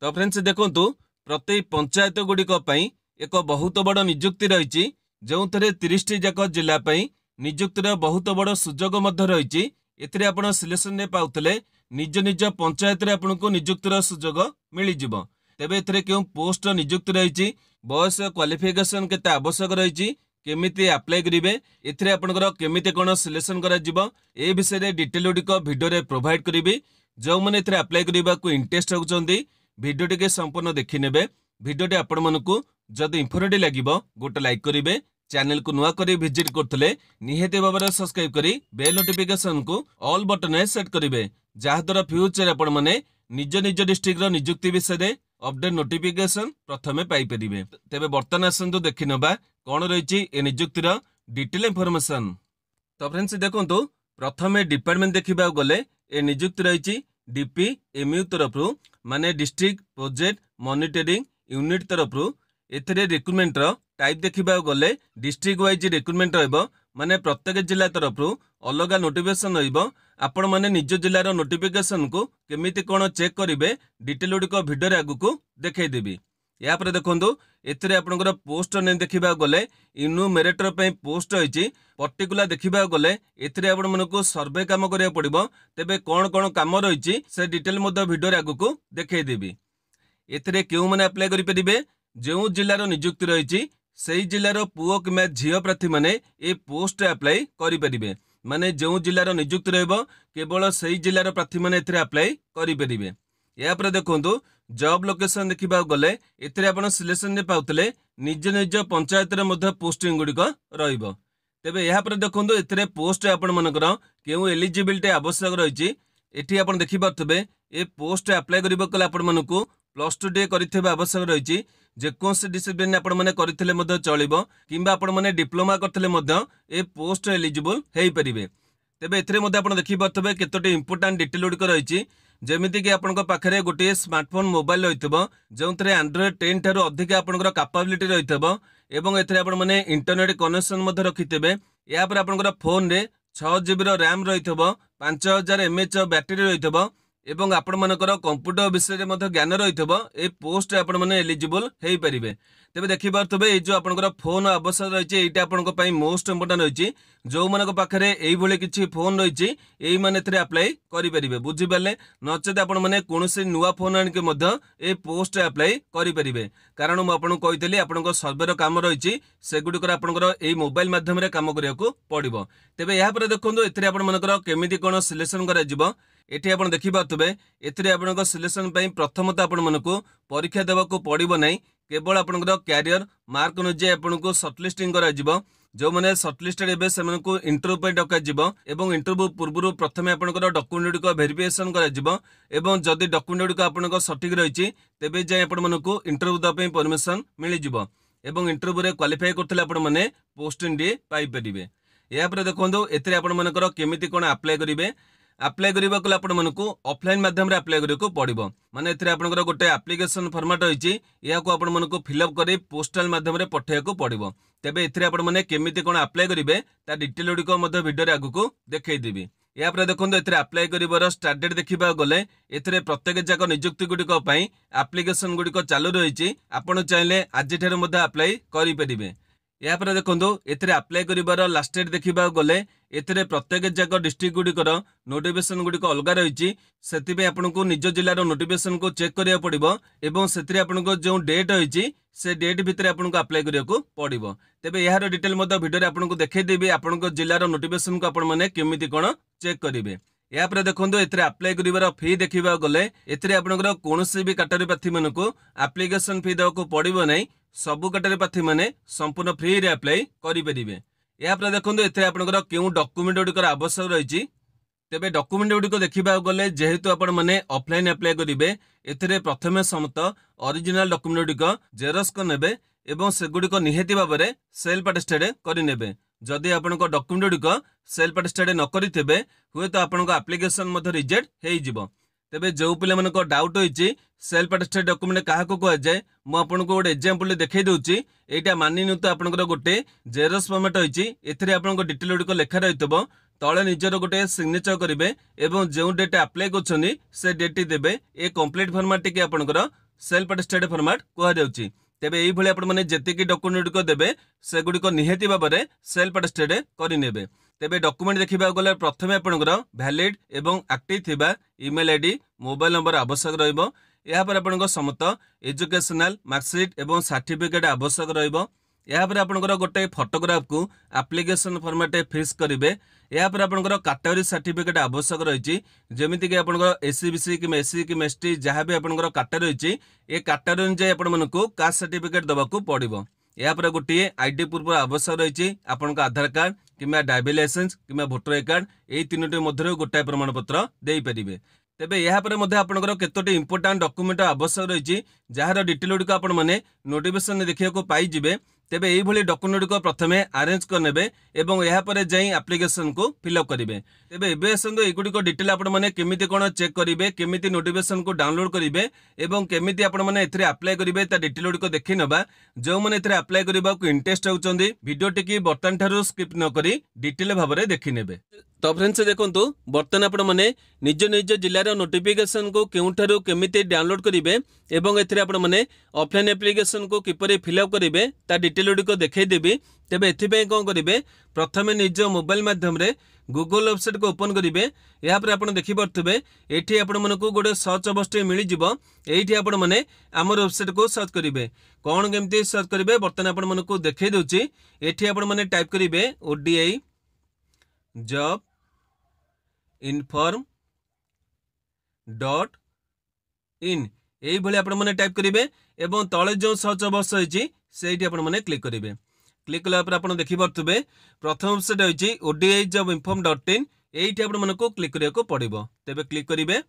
तो फ्रेंड्स देखंतु प्रति पंचायत गुड़िक एक बहुत बड़ निजुक्ति रही जो 30 जाक जिला निजुक्तिर बहुत बड़ सुजोग रही आप सिलेक्शन पाते निज निज पंचायत आपन को निजुक्तिर सुजोग मिल जाव। तेबे एथिरे क्यों पोस्ट निजुक्ति रही बयस क्वालिफिकेशन केते आवश्यक रही केमिति अप्लाई करेंगे एथिरे आपनकर केमिति कोन सिलेक्शन करा जिवो ए विषय डिटेल गुड़िक भिडियो प्रोवाइड करी जो मैंने एथिरे अप्लाई करने को इंटरेस्ट होउछंती भिडियो टी संपूर्ण देखि नेबे। भिडियोटी आपण मानकु जदि इंफॉर्मेटिव लागिबो गोटे लाइक करेंगे, चैनल को नुआ करी विजिट करथले निहेते भाव सब्सक्राइब करी बेल नोटिफिकेशन को ऑल बटन सेट करेंगे जहाद्वारा फ्यूचर आपण माने निज निज डिस्ट्रिक्ट निजुक्ति विषय अपडेट नोटिफिकेशन प्रथमे पाई परिबे। तेबे वर्तमान आसंतु देखि नबा कोन रहिछि ए निजुक्तिर डिटेल इंफॉर्मेशन। तो फ्रेंड्स देखंतु प्रथमे डिपार्टमेंट देखिबा गले ए निजुक्ति रहिछि डीपीएमयू तरफ माने डिस्ट्रिक्ट प्रोजेक्ट मॉनिटरिंग यूनिट तरफ एथिरे रिक्रुटमेंट टाइप देखिबा गले डिस्ट्रिक्ट वाइज रिक्रुटमेंट रहइबो माने प्रत्येक जिला तरफ अलग नोटिफिकेशन रहइबो। आपण माने निज जिलार नोटिफिकेशन को केमिति कोन चेक करिवे डिटेल गुडी को भिडियो आगु को देखै देबी। या पर देखंतु एथिरे आपनकर पोस्ट ने देखिबा गले इन्यूमरेटर पे पोस्ट होइछि पर्टिकुलर देखिबा गले एथिरे आपण मनकु सर्वे काम करिया पड़िबो। तेबे कोन कोन काम रहिछि से डिटेल मध्य भिडियो आगु को देखै देबी। एथिरे केउ माने अप्लाई करि परिबे जो जिलार निजुक्ति रहिछि सेही जिलार पुओ किमा झियो प्रार्थी माने ए पोस्ट अप्लाई करि परिबे माने जो जिलार निजुक्ति रहइबो केवल सेही जिलार प्रार्थी माने एथिरे अप्लाई करि परिबे। या पर देखंतु जॉब लोकेशन देखिबा गले एथिरे आपण सिलेक्शन ने पाउतले निज निज पंचायत रे मध्य पोस्टिंग गुडी को रहइबो। तेबे या पर देखंतु एथिरे पोस्ट आपण मनकर केउ एलिजिबिलिटी आवश्यक रहिछि एठी आपण देखि पारथबे ए पोस्ट अप्लाई करिबो कला आपण मनकु +2 डे करिथबा आवश्यक रहिछि जेकोसी डिसिप्लिन आपण माने करिथिले मध्य चलिबो किंबा आपण माने डिप्लोमा करथिले मध्य ए पोस्ट एलिजिबल हेई परिबे। तेबे एथिरे मध्य आपण देखि पारथबे केतोटी इंपोर्टेंट डिटेल गुडी को रहिछि जेमिति कि आपण पाखे गोटे स्मार्टफोन मोबाइल रही जो एंड्रॉइड 10 ठारू अधिक आपंकर कैपेबिलिटी रही एवं आपण माने इंटरनेट कनेक्शन रखिथे। या पर आपंकर फोन रे 6 GB रैम रही 5000 mAh बैटेरी रही एवं आपण मानकर कंप्यूटर विषय में ज्ञान रही ए पोस्ट आपण माने एलिजिबल हेई परिबे। तेबे देखि पारथबे ए जो आपनकर फोन आवश्यक रही एटा आपनक पई मोस्ट इंपोर्टेंट रही जो मानक पाखरे एई भले किछि फोन रही एई माने थरे अप्लाई करि परिबे बुझि पाले नचेत आपण माने कोनोसी नुवा फोन आन के मध्य ए पोस्ट अप्लाई करि परिबे। कारण मु आपन कहितली आपनक सर्वेर काम रही सेगुडी कर आपनकर एई मोबाइल माध्यम रे काम करिया को पड़िबो। तेबे या पर देखंतु एथिरे आपण मानकर केमिति कोन सिलेक्शन करा जिवो एठी आपण देखि पारथबे एथिरे आपनक सिलेक्शन पई प्रथमतः आपण मानकु परीक्षा देबा को पड़िबो नै केवल आपनकर कैरियर मार्क अनुसार आपनको शॉर्टलिस्टिंग करा जिवो। जो माने शॉर्टलिस्टेड एबे सेमनको इंटरव्यू पे डका जिवो एवं इंटरव्यू पूर्व प्रथमे आपनकर डॉक्यूमेंट को वेरिफिकेशन करा जिवो एवं जदि डॉक्यूमेंट को आपनकर सटीक रहिछि तेबे जे आपण मानकु इंटरव्यू द पे परमिशन मिलि जिवो एवं इंटरव्यू रे क्वालिफाई करथिले आपण माने पोस्टिंग डे पाई परिबे। या पर देखंदो एथिरे आपण मानकर केमिति कोन अप्लाई करिवे अप्लाई करबा को आपण मानकु ऑफलाइन माध्यम रे अप्लाई करियो पड़िबो माने एथिरे आपनकर गोटे एप्लिकेशन फॉर्मेट रहिछि या को आपण मानकु फिलअप करी पोस्टल माध्यम रे पठेया को पड़िबो। तेबे एथिरे आपण माने केमिति कोन अप्लाई करिवे ता डिटेल गुडी को मध्य वीडियो रे आगु को देखै देबी। या पर देखंदो एथिरे अप्लाई करिवार स्टार्ट डेट देखिबा गले एथिरे प्रत्येक जाक नियुक्ति गुडी को पई एप्लिकेशन गुडी को चालू रहिछि आपण चाहिले आज ठेर मध्य अप्लाई करि परिबे। या पर देखंदो एथिरे अप्लाई करिवार लास्ट डेट देखिबा गले एथिरे प्रत्येक जाक डिस्ट्रिक्ट गुडीकर नोटिफिकेशन गुडीक अलग रही से आपको निज जिलार नोटिफिकेशन को चेक करिया पड़िबो एवं सेथिरे आपनको जो डेट होइछि से डेट भितर आपनको अप्लाई करिया को पड़िबो। तेबे यार डिटेल मध्य वीडियो आपनको देखै देबी आपनको जिलार नोटिफिकेशन को आपण माने केमिति कोन चेक करिवे। या पर देखंदो एथिरे अप्लाई करिवार फी देखिबा गले एथिरे आपनकर कोनोसी भी कैटेगरी प्रार्थी मानकु एप्लिकेशन फी देको पड़िबो नै सबु कैटेगरी प्रार्थी माने संपूर्ण फ्री रे अप्लाई करि परिबे। या पर देखंदो एथिरे आपनकर केउ डॉक्यूमेंट गुडीकर आवश्यक रहिछि तेबे डॉक्यूमेंट गुडीको देखिबा गले जेहेतु आपण माने ऑफलाइन अप्लाई करिवे एथिरे प्रथमे समस्त ओरिजिनल डॉक्यूमेंट गुडीको जेरक्स को नेबे एवं सेगुडीको निहेति भाबरे सेल्फ अटेस्टेड करि नेबे। जदि आपनको डॉक्यूमेंट गुडीको सेल्फ अटेस्टेड न करिथेबे हुए तो आपनको एप्लिकेशन मध्य रिजेक्ट हेइ जिवो। तेबे जो पिले मानको डाउट होइछि सेल्फ अटेस्टेड डॉक्यूमेंट काहा को कहै जाय मु आपनको गोटे एग्जांपल देखै दउछि एटा मानि नियंतु आपनकर गोटे जेरक्स फॉर्मेट होइछि एथिरे आपनको डिटेल गुडीको लेखा रहितबो तळे निजर गोटे सिग्नेचर करिवे एवं जो डेट अप्लाई करछनी से डेट देबे ए कंप्लीट फॉर्मेट के आपनकर सेल्फ अटेस्टेड फॉर्मेट कुहाଯାଉଛି। तेबे एई भली आपण माने जेतिकी डॉक्यूमेंट को देबे से गुडी को निहेती भाबरे सेल्फ अटेस्टेड करिनेबे। तेबे डॉक्यूमेंट देखिबा गले प्रथमे आपनकर वैलिड एवं एक्टिव थिबा ईमेल आईडी मोबाइल नंबर आवश्यक रहइबो। या पर आपनकर समस्त एजुकेशनल मार्कशीट एवं सर्टिफिकेट आवश्यक रहइबो। या पर आपनकर गोटे फोटोग्राफ को एप्लिकेशन फॉर्मेट फिक्स करिवे। या पर आपनकर कैटेगरी सर्टिफिकेट आवश्यक रहिछि जेमिति कि आपनकर एससीबीसी कि एससी कि एसटी जहाँ भी आपनकर कैटेगरी रहिछि ए कैटेगरी अनुसार आपण मानकु कास्ट सर्टिफिकेट दबाकू पड़िबो। या पर गोटे आईडी प्रूफ आवश्यक रहिछि आपनकर आधार कार्ड किंबा ड्राइविंग लाइसेंस किंबा वोटर आई कार्ड एई तीनोटी मध्यरे गोटाए प्रमाण पत्र देई परिबे। तेबे या पर मध्य आपनकर केतोटी इंपोर्टेंट डॉक्यूमेंट आवश्यक रहिछि जहार डिटेल गुडिक आपण माने नोटिफिकेशन देखिया को पाई जिवे। तेबे एई भली डॉक्यूमेंट को प्रथमे अरेंज करनेबे एवं या पर जाई एप्लिकेशन को फिलअप करिवे। तेबे एबे आसंदो एगुडी को डिटेल आपण माने केमिति कोन चेक करिवे केमिति नोटिफिकेशन को डाउनलोड करिवे एवं केमिति आपण माने एथरे अप्लाई करिवे ता डिटेल गुडी को देखि नबा। जो माने एथरे अप्लाई करिबा को इंटरेस्ट होउचंदी वीडियो टिकी बर्तन थारु स्किप न करी डिटेल भाबरे देखि नेबे। तो फ्रेंड्स देखंतु बर्तन आपण माने निज निज जिल्लार नोटिफिकेशन को केउठारु केमिति डाउनलोड करिवे एवं एथरे आपण माने ऑफलाइन एप्लिकेशन को किपरि फिलअप करिवे ता डिटेल गुडी को देखै देबी। तेबे एथिपे कोन करिवे प्रथमे निज मोबाइल माध्यम रे गूगल वेबसाइट को ओपन करिवे। या पर आपण देखि परथबे एठी आपण मानकु गोटे सर्च बॉक्स मिली जिवो। एठी आपण माने हमर वेबसाइट को सर्च करिवे। कोन केमति सर्च करिवे बर्तन आपण मानकु देखै दोछि। एठी आपण माने टाइप करिवे ODI job inform dot in एई भली आपण माने टाइप करिवे एवं तळे जो सर्च बॉक्स होइछि सेठी आपण माने क्लिक करिवे। क्लिक कला पर आपण देखि परथबे प्रथम वेबसाइट होइछि ODI job inform dot in एठी आपण मानकु क्लिक करिया को पड़िबो। तेबे क्लिक करिवे।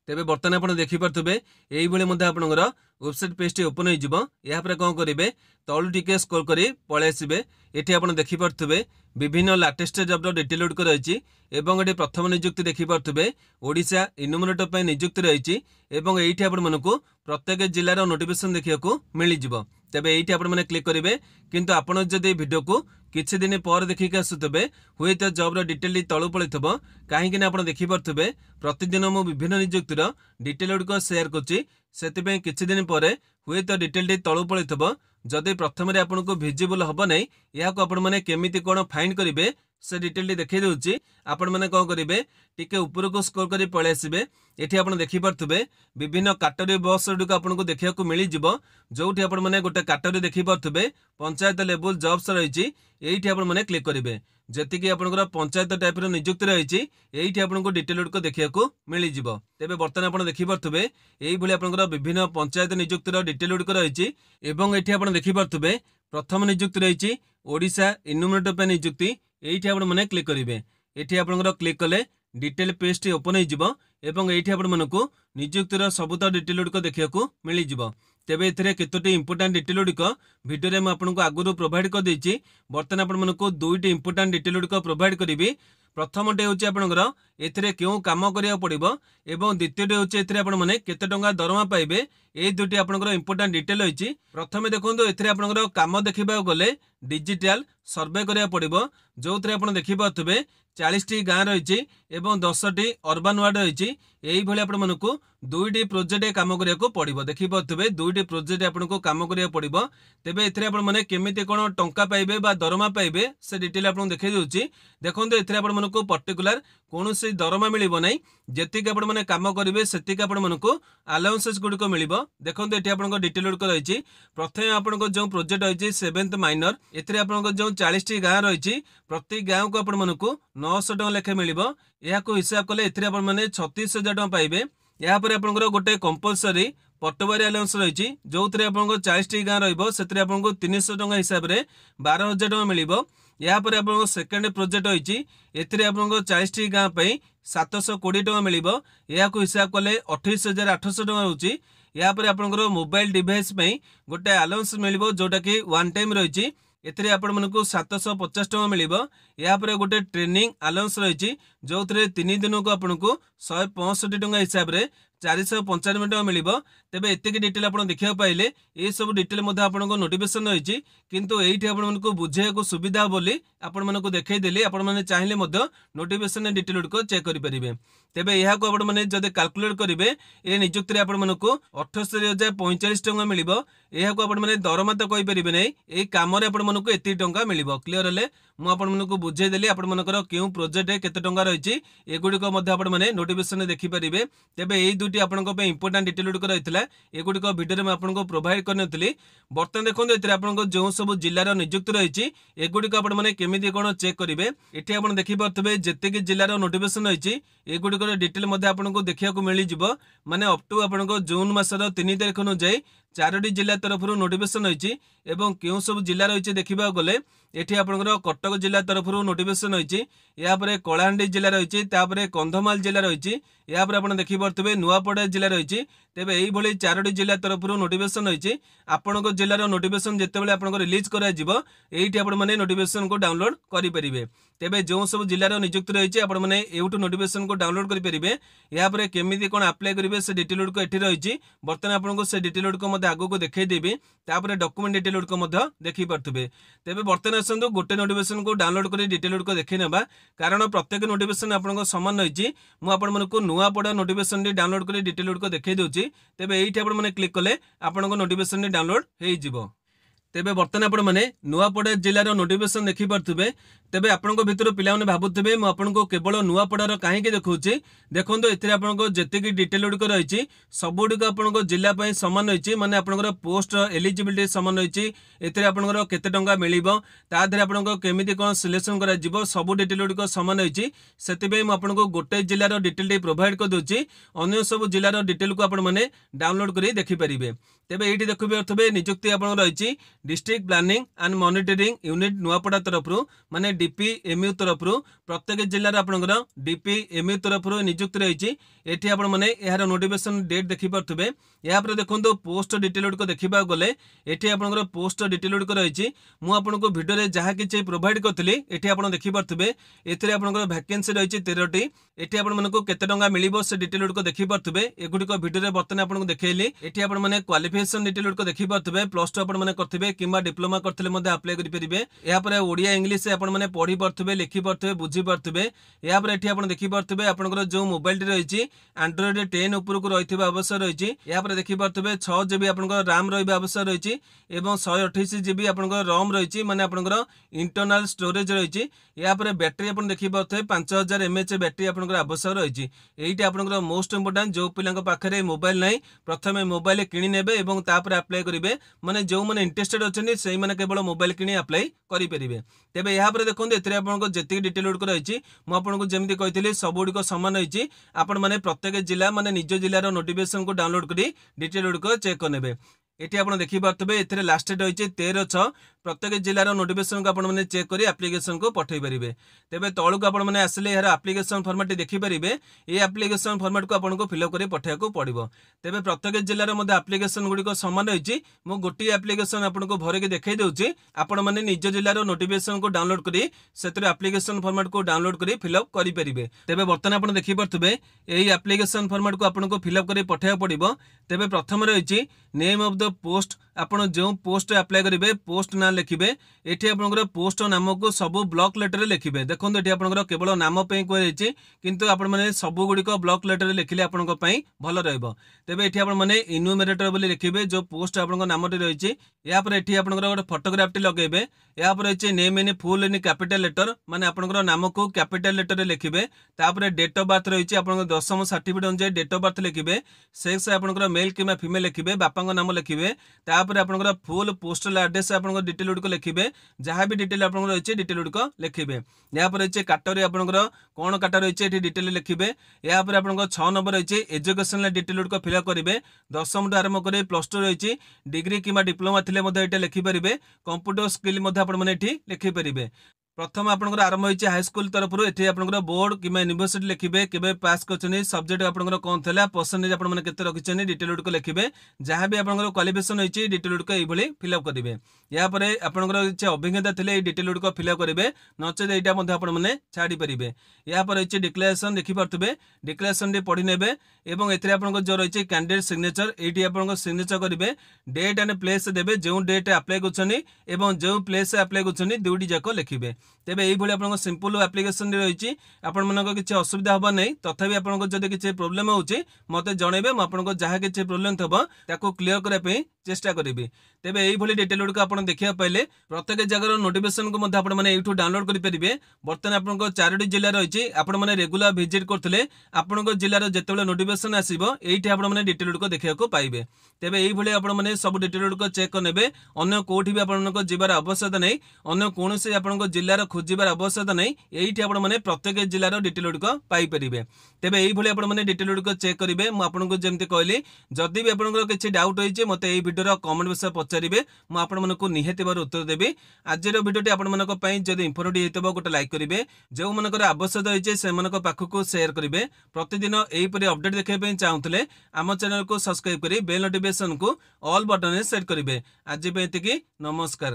तेबे बर्तन आपण देखि परथबे एई भली मध्ये आपनकर वेबसाइट पेज ओपन होई जिवो। या पर कोन करिवे तळु टिके स्क्रॉल करी पळे आसीबे। एठी आपण देखि परथबे विभिन्न लेटेस्ट जॉब डिटेल गुड रहिछि एवं एठी प्रथम नियुक्ति देखि परथबे ओडिशा इन्यूमरेटर पय नियुक्ति रहिछि एवं एठी आपण मानकु प्रत्येक जिल्लार नोटिफिकेशन देखिया को मिली जिवो। तेबे एठी आपण माने क्लिक करिवे। किंतु आपण जदि वीडियो को किछि दिन पर देखि के आसुतबे हुए त जॉब रो डिटेल तळु पळिथबो काहे कि आपण देखि परथबे प्रतिदिन मो विभिन्न नियुक्तिर डिटेल गुड को शेयर करछि सेति पे किछि दिन पर हुए त डिटेल तळु पळिथबो। जदि प्रथम रे आपन को विजिबल हबो नै या को आपण माने केमिति कोन फाइंड करिवे से डिटेल देखै दोछि। आपण माने कोन करिवे टिके ऊपर को स्क्रॉल करी पळे आसीबे। एठी आपण देखि परथबे विभिन्न कैटेगरी बॉक्स गुडी को आपण को देखिया को मिली जिवो। जोठी आपण माने गोटे कैटेगरी देखि परथबे पंचायत लेवल जॉब्स रहिछि एठी आपण माने क्लिक करिवे। जेति कि आपनकर पंचायत टाइप रो नियुक्ति रहिछि एठी आपण को डिटेल को देखिया को मिली जिवो। तेबे बर्तन आपण देखि परथबे एई भली आपनकर विभिन्न पंचायत नियुक्ति रो डिटेल को रहिछि एवं एठी आपण देखि परथबे प्रथम नियुक्ति रहिछि ओडिशा इन्यूमरेटर पे नियुक्ति एठी आपण माने क्लिक करिवे। एठी आपनकर क्लिक कले डिटेल पेज टी ओपन होई जिवो एवं एठी आपण मानकु नियुक्तिर सबुत डिटेल को देखिया को मिली जिवो। तेबे एथिरे केतोटी इंपोर्टेंट डिटेल को वीडियो रे म आपनको आगुरु प्रोवाइड कर देछि। बर्तन आपण मानकु दुईटी इंपोर्टेंट डिटेल को प्रोवाइड करिवि। प्रथमटे होछि आपनकर एथिरे केउ काम करिया पड़िबो एवं द्वितीयटे होछि एथिरे आपण माने केते टंका दरमा पाइबे ए दुटी आपनकर इंपोर्टेंट डिटेल होछि। प्रथमे देखंतु एथिरे आपनकर काम देखिबा गले डिजिटल सर्वे करिया पड़िबो जोथरे आपण देखि पाथबे 40 टी गां रहिछि एवं 10 टी अर्बन वार्ड रहिछि। एई भली आपण मानकु दुईटी प्रोजेक्ट काम करिया को पड़िबो। देखि पाथबे दुईटी प्रोजेक्ट आपनको काम करिया पड़िबो। तेबे एथिरे आपण माने केमिति कोन टंका पाइबे बा दरमा पाइबे से डिटेल आपण देखै दोछि। देखंतु एथिरे आपण मानकु पर्टिकुलर कोनोसी दरमा मिलिबो नै जेतिक आपण माने काम करिवे सेतिक आपण मानकु अलाउंसेस गुडी को मिलिबो। देखंतु एठी आपनको डिटेल को रहिछि। प्रथमे आपनको जो प्रोजेक्ट रहिछि 7th माइनर एथिरे आपनको जो 40 टी गां रहिछि प्रति गां को आपण मानकु 900 टका लेखे मिलिबो। या को हिसाब कले एथिरे आपण माने 36,000 टका पाइबे। या पर आपनको गोटे कंपलसरी पटवारी अलाउंस रहिछि जोथरे आपनको 40 टी गां रहइबो सेतरे आपनको 300 टका हिसाब रे 12,000 टका मिलिबो। या पर आपनको सेकंड प्रोजेक्ट होइछि एथिरे आपनको 40 टी गां पई 720 टका मिलिबो। या को हिसाब कले 28,800 टका होछि। या पर आपनको मोबाइल डिवाइस पई गोटे अलाउंस मिलिबो जोटा कि वन टाइम रहिछि एथिरे आपण मानकु 750 टका मिलिबो। या पर गोटे ट्रेनिंग अलाउंस रहिछि जोथरे 3 दिन को आपनको 165 टका हिसाब रे 495 टका मिलिबो। तेबे एतिक डिटेल आपण देखिया पाइले ए सब डिटेल मध्ये आपनको नोटिफिकेशन रहिछि, किंतु एइठी आपण मानको बुझेयको सुविधा बोली आपण मानको देखाई देली आपण माने चाहिले मध्ये नोटिफिकेशन डिटेल को चेक करि परिबे। तेबे एहा को आपण माने जदे कैलकुलेट करिवे ए नियुक्ति रे आपण मानको 78,045 टका मिलिबो। एहा को आपण माने दरमा त कहि परिबे नै, ए काम रे आपण मानको एति टका मिलिबो। क्लियर हले मु आपण मानको बुझेई देली आपण मानकर केउ प्रोजेक्ट केते टका रहिछि एगुडी को मध्ये आपण माने नोटिफिकेशन देखि परिबे। तेबे एई दुटी आपनको पे इंपोर्टेंट डिटेल गुडी रहितला एगुडी को वीडियो रे मैं आपनको प्रोवाइड करनथली। बर्तन देखों एथिरे आपनको जो सब जिल्लार नियुक्ति रहिछि एगुडी को आपण माने केमिति कोन चेक करिवे। एठी आपण देखि परथबे जते कि जिल्लार नोटिफिकेशन रहिछि एगुडी को डिटेल मध्ये आपनको देखिया को मिलि जिवो। माने अप टू आपनको जून मासर 3 तारिख नु जाई 4टी जिल्ला तरफरु नोटिफिकेशन रहिछि एवं केउ सब जिल्ला रहिछि देखिबा गले एठी आपनकर कटक जिल्ला तरफरु नोटिफिकेशन रहिछि, या परे कलाहांडी जिल्ला रहिछि, तापरे कंधमाल जिल्ला रहिछि, या परे आपण देखि परथबे नुआपड़ा जिल्ला रहिछि। तेबे एई भली 4टी जिल्ला तरफरु नोटिफिकेशन रहिछि। आपनको जिल्लार नोटिफिकेशन जेतेबेले आपनको रिलीज करा जिवो एइठी आपण माने नोटिफिकेशन को डाउनलोड करि परिबे। तेबे जो सब जिल्लार नियुक्ति रहिछि आपण माने एउटु नोटिफिकेशन को डाउनलोड करि परिबे। या परे केमिति कोन अप्लाई करिवे से डिटेल को एठी रहिछि। बर्तन आपनको से डिटेल को मते आगो को देखाई देबी, तापरे डॉक्यूमेंट डिटेल को मते देखि परथबे। तेबे बर्तन आसंतु गोटे नोटिफिकेशन को डाउनलोड करि डिटेल को देखि नेबा, कारण प्रत्येक नोटिफिकेशन आपनको समान रहिछि। मु आपण मानको नुआपड़ा नोटिफिकेशन डी डाउनलोड करि डिटेल को देखाई दोछि। तेबे एइठी आपण माने क्लिक कले आपनको नोटिफिकेशन डी डाउनलोड हेइ जिवो। तेबे बर्तन आपण माने नुआपड़ा जिल्लार नोटिफिकेशन देखि परथबे। तेबे आपनको भितर पिला माने भाबुथबे मु आपनको केवल नुआपड़ार काहे के देखौछि। देखंतो एथिरे आपनको जति कि डिटेल उड को रहिछि सबुडी को आपनको जिल्ला पय समान रहिछि। माने आपनकर पोस्ट एलिजिबिलिटी समान रहिछि। एथिरे आपनकर केते टंका मिलिबो, ता धरे आपनको केमिति कोन सिलेक्शन करा जिवो सब डिटेल उड को समान रहिछि। सेतिबे मु आपनको गोटे जिल्लार डिटेल डी प्रोवाइड कर दोछि, अन्य सब जिल्लार डिटेल को आपण माने डाउनलोड करि देखि परिबे। तेबे एइठी देखिबे अर्थबे नियुक्ति आपन रहिछि district planning and monitoring unit Nuapada तरफरु माने डीपीएमयू तरफरु प्रत्येक जिल्लार आपनकर डीपीएमयू तरफरु नियुक्ति रहिछि। एठी आपण माने एहार नोटिफिकेशन डेट देखि परथबे। या पर देखंतो पोस्ट डिटेल को देखिबा गले एठी आपनकर पोस्ट डिटेल को रहिछि। मु आपनको वीडियो रे जहा किछि प्रोवाइड करथली एठी आपण देखि परथबे। एथिरे आपनकर वैकेंसी रहिछि 13टी। एठी आपण मानको केते टंका मिलिबो से डिटेल को देखि परथबे। एगुडी को वीडियो रे बर्तन आपनको देखेइली। एठी आपण माने क्वालिफिकेशन डिटेल को देखि परथबे। +2 आपण माने करथबे किंबा डिप्लोमा करथले मध्ये अप्लाई करि परिबे। या पर ओडिया इंग्लिश आपण माने पढी परथबे, लिखि परथबे, बुझी परथबे। या पर एठी आपण देखि परथबे आपनकर जो मोबाइल टी रहिछि एंड्रॉइड 10 ऊपर को रहिथिबा आवश्यक रहिछि। या पर देखि परथबे 6 जीबी आपनकर रैम रहिबा आवश्यक रहिछि एवं 128 जीबी आपनकर रोम रहिछि, माने आपनकर इंटरनल स्टोरेज रहिछि। या पर बैटरी आपण देखि परथबे 5000 एमएच बैटरी आपनकर आवश्यक रहिछि। एइटी आपनकर मोस्ट इंपोर्टेंट जो पिलांक पाखरे मोबाइल नै प्रथमे मोबाइल किनि नेबे एवं तापर अप्लाई करिवे। माने जो माने इंटरेस्टेड अछनी सेही माने केवल मोबाइल किनि अप्लाई करि परिबे। तेबे यहाँ पर देखो एथिरे आपनको जेतिक डिटेल उड रहिछि मु आपनको जेमति कहितली सब गुडी को समान रहिछि। आपण माने प्रत्येक जिल्ला माने निज जिल्लार नोटिफिकेशन को डाउनलोड करी डिटेल उड को चेक करनेबे। एठी आपण देखि पारथबे एथिरे लास्ट डेट रहिछि 13/6। प्रत्येक जिल्लार नोटिफिकेशन को आपण माने चेक करी एप्लीकेशन को पठै परिबे। तेबे तळु को आपण माने आसले यार एप्लीकेशन फॉर्मेट देखि परिबे। ए एप्लीकेशन फॉर्मेट को आपण को फिलअप करी पठै को पड़िबो। तेबे प्रत्येक जिल्लार मध्ये एप्लीकेशन गुडी को समान रहिछि। मु गोटी एप्लीकेशन आपण को भरे के देखाई देउछि। आपण माने निज जिल्लार नोटिफिकेशन को डाउनलोड करी सेतरे एप्लीकेशन फॉर्मेट को डाउनलोड करी फिलअप करी परिबे। तेबे वर्तमान आपण देखि पारथबे एई एप्लीकेशन फॉर्मेट को आपण को फिलअप करी पठै पड़िबो। तेबे प्रथम रहिछि नेम ऑफ द पोस्ट। आपण जो पोस्ट अप्लाई करिवे पोस्ट ना लिखिबे। एठी आपनकर पोस्ट नाम को सब ब्लॉक लेटर रे लिखिबे। देखों एठी आपनकर केवल नाम पे कहैछि, किंतु आपण माने सब गुडी को ब्लॉक लेटर रे लिखिले आपनकर पई भलो रहइबो। तेबे एठी आपण माने इन्यूमरेटर बोली लिखिबे जो पोस्ट आपनकर नाम रे रहिछि। या पर एठी आपनकर गोटे फोटोग्राफ टी लगेबे। या पर रहिछि name in full in capital letter, माने आपनकर नाम को कैपिटल लेटर रे लिखिबे। तापर डेट ऑफ बर्थ रहिछि आपनकर दशम सर्टिफिकेट अनुसार डेट ऑफ बर्थ लिखिबे। सेक्स आपनकर मेल किमा फीमेल लिखिबे। बापांग नाम लिखिबे। तापर आपनकर फुल पोस्टल एड्रेस आपनकर डिटेल उड को लिखिबे। जहाँ भी डिटेल आपनकर रहिछि डिटेल उड को लिखिबे। या पर रहिछि कैटेगरी आपनकर कोन कैटेगरी रहिछि एठी डिटेल लिखिबे। या पर आपनकर 6 नंबर रहिछि एजुकेशनल डिटेल उड को फिलअप करिवे। दशम टु आरंभ करी +2 रहिछि डिग्री किमा डिप्लोमा थिले मध्ये एटा लिखि परिबे। कंप्यूटर स्किल मध्ये आपण माने एठी लिखि परिबे। प्रथम आपनकर आरंभ होइछि हाई स्कूल तरफ एठी आपनकर बोर्ड किबा यूनिवर्सिटी लिखिबे केबे पास करछनी सब्जेक्ट आपनकर कोन थला परसेंटेज आपन माने केते रखिछनी डिटेल गुड को लिखिबे जहां भी आपनकर क्वालिफिकेशन होइछि डिटेल गुड को एई भली फिल अप करिवे या परे आपनकर जे अभिज्ञता थिले एई डिटेल गुड को फिल अप करिवे नचे एटा मध्ये आपन माने छाडी परिबे या परे होइछि डिक्लेरेशन देखि परतबे डिक्लेरेशन दे पढि नेबे एवं एथिरे आपनकर जो रहिछि कैंडिडेट सिग्नेचर एटी आपनकर सिग्नेचर करिवे डेट एंड प्लेस देबे जो डेट अप्लाई करछनी एवं जो प्लेस अप्लाई करछनी दुडी जाको लिखिबे तेबे एई भली आपन सिंपल एप्लिकेशन रही आपण मन किसी असुविधा हम नहीं तथापि आपन जब किसी प्रोब्लेम होची मते जणेबे म आपन जहाँ किसी प्रोब्लेम थबो ताको क्लियर करने चेष्टा करी तेबे एई भली डिटेल गुड आपन देखिया पहले प्रत्येक जगह नोटिफिकेशन को मध्य आपण माने एठू डाउनलोड करि परिबे बर्तन आपन चारोटी जिल्ला रही आपण माने रेगुलर विजिट करथिले आपन जिल्लार जेतेबेले नोटिफिकेशन आसीबो एठी आपण माने डिटेल गुड को देखिया को पाइबे तेबे एई भली आपण माने सब डिटेल गुड को चेक करनेबे अन्य कोठी भी आपण जिबार आवश्यकता नहीं अन्य कोनोसी आपण जिल्लार खोजिबार आवश्यकता नहीं एठी आपण माने प्रत्येक जिल्लार डिटेल गुड को पाई परिबे तेबे एई भली आपण माने डिटेल गुड को चेक करिवे म आपण को जेमति कहली जदि भी आपण किछि डाउट होइचे मते एई वीडियो रो कमेंट विषय पचारिबे म आपण मानको निहेति बार उत्तर देबी आज रो वीडियोटी आपण मानको पई जदि इंफॉर्मेटिव हेतबो गोटे लाइक करिवे जो मानकर आवश्यकता होइचे से मानको पाखको शेयर करिवे प्रतिदिन एई परि अपडेट देखै पई चाहुतले आम चैनल को सब्सक्राइब करी बेल नोटिफिकेशन को ऑल बटन रे सेट करिवे आज पे एतिकी नमस्कार।